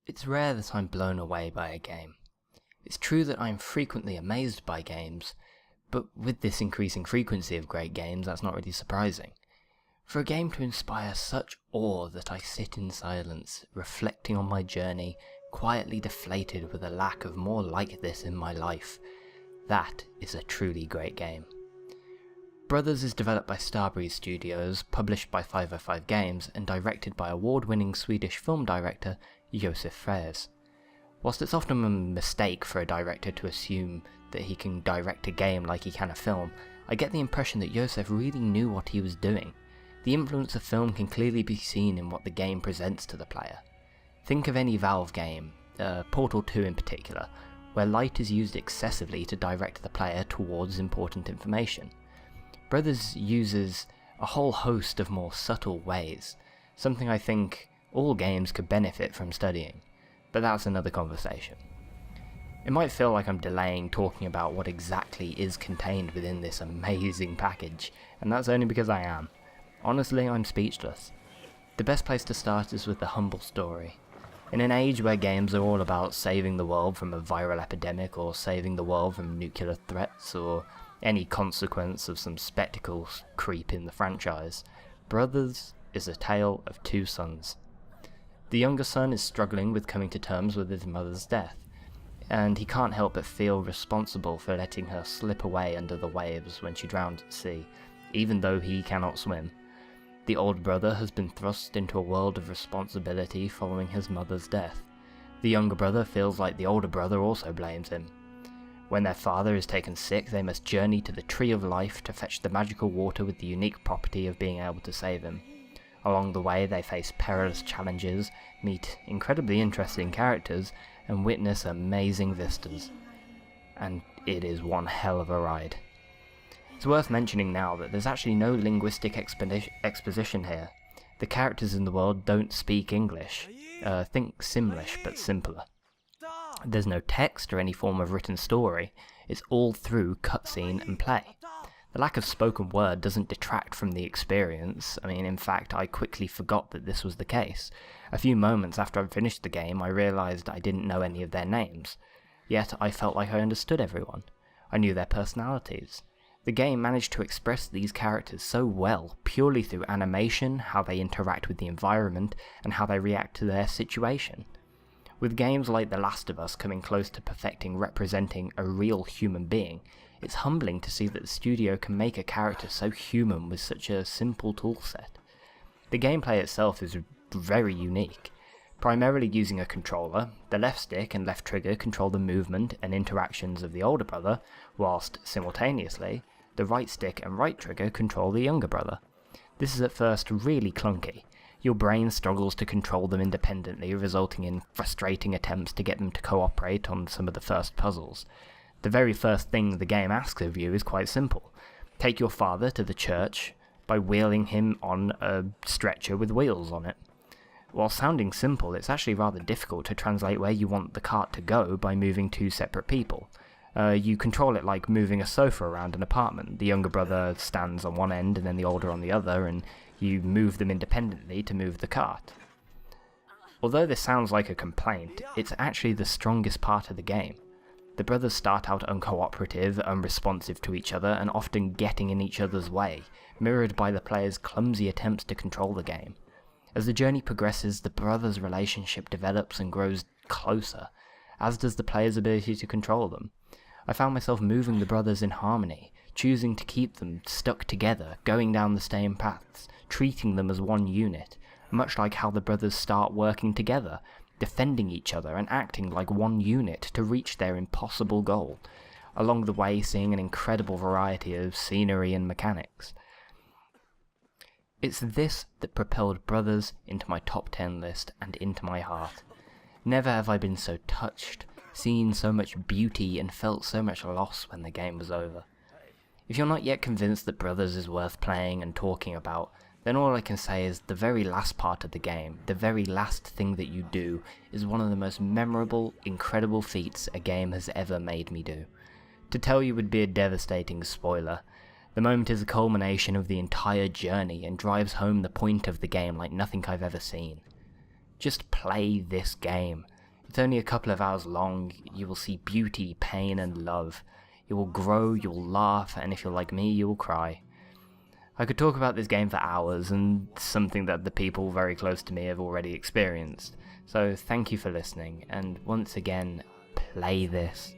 It's rare that I'm blown away by a game. It's true that I'm frequently amazed by games, but with this increasing frequency of great games, that's not really surprising. For a game to inspire such awe that I sit in silence, reflecting on my journey, quietly deflated with a lack of more like this in my life, that is a truly great game. Brothers is developed by Starbreeze Studios, published by 505 Games, and directed by award-winning Swedish film director Josef Fares. Whilst it's often a mistake for a director to assume that he can direct a game like he can a film, I get the impression that Josef really knew what he was doing. The influence of film can clearly be seen in what the game presents to the player. Think of any Valve game, Portal 2 in particular, where light is used excessively to direct the player towards important information. Brothers uses a whole host of more subtle ways, something I think all games could benefit from studying, but that's another conversation. It might feel like I'm delaying talking about what exactly is contained within this amazing package, and that's only because I am. Honestly, I'm speechless. The best place to start is with the humble story. In an age where games are all about saving the world from a viral epidemic, or saving the world from nuclear threats, or any consequence of some spectacle creep in the franchise, Brothers is a tale of two sons. The younger son is struggling with coming to terms with his mother's death, and he can't help but feel responsible for letting her slip away under the waves when she drowned at sea, even though he cannot swim. The older brother has been thrust into a world of responsibility following his mother's death. The younger brother feels like the older brother also blames him. When their father is taken sick, they must journey to the Tree of Life to fetch the magical water with the unique property of being able to save him. Along the way, they face perilous challenges, meet incredibly interesting characters, and witness amazing vistas. And it is one hell of a ride. It's worth mentioning now that there's actually no linguistic exposition here. The characters in the world don't speak English. Think Simlish, but simpler. There's no text or any form of written story. It's all through cutscene and play. The lack of spoken word doesn't detract from the experience. In fact, I quickly forgot that this was the case. A few moments after I finished the game, I realised I didn't know any of their names. Yet I felt like I understood everyone. I knew their personalities. The game managed to express these characters so well, purely through animation, how they interact with the environment, and how they react to their situation. With games like The Last of Us coming close to perfecting representing a real human being, it's humbling to see that the studio can make a character so human with such a simple toolset. The gameplay itself is very unique. Primarily using a controller, the left stick and left trigger control the movement and interactions of the older brother, whilst simultaneously, the right stick and right trigger control the younger brother. This is at first really clunky. Your brain struggles to control them independently, resulting in frustrating attempts to get them to cooperate on some of the first puzzles. The very first thing the game asks of you is quite simple. Take your father to the church by wheeling him on a stretcher with wheels on it. While sounding simple, it's actually rather difficult to translate where you want the cart to go by moving two separate people. You control it like moving a sofa around an apartment. The younger brother stands on one end and then the older on the other, and you move them independently to move the cart. Although this sounds like a complaint, it's actually the strongest part of the game. The brothers start out uncooperative, unresponsive to each other, and often getting in each other's way, mirrored by the player's clumsy attempts to control the game. As the journey progresses, the brothers' relationship develops and grows closer, as does the player's ability to control them. I found myself moving the brothers in harmony, choosing to keep them stuck together, going down the same paths, treating them as one unit, much like how the brothers start working together, defending each other and acting like one unit to reach their impossible goal, along the way seeing an incredible variety of scenery and mechanics. It's this that propelled Brothers into my top 10 list and into my heart. Never have I been so touched, seen so much beauty, and felt so much loss when the game was over. If you're not yet convinced that Brothers is worth playing and talking about, then all I can say is the very last part of the game, the very last thing that you do, is one of the most memorable, incredible feats a game has ever made me do. To tell you would be a devastating spoiler. The moment is a culmination of the entire journey and drives home the point of the game like nothing I've ever seen. Just play this game. It's only a couple of hours long. You will see beauty, pain, and love. You will grow, you will laugh, and if you're like me, you will cry. I could talk about this game for hours, and something that the people very close to me have already experienced. So thank you for listening, and once again, play this.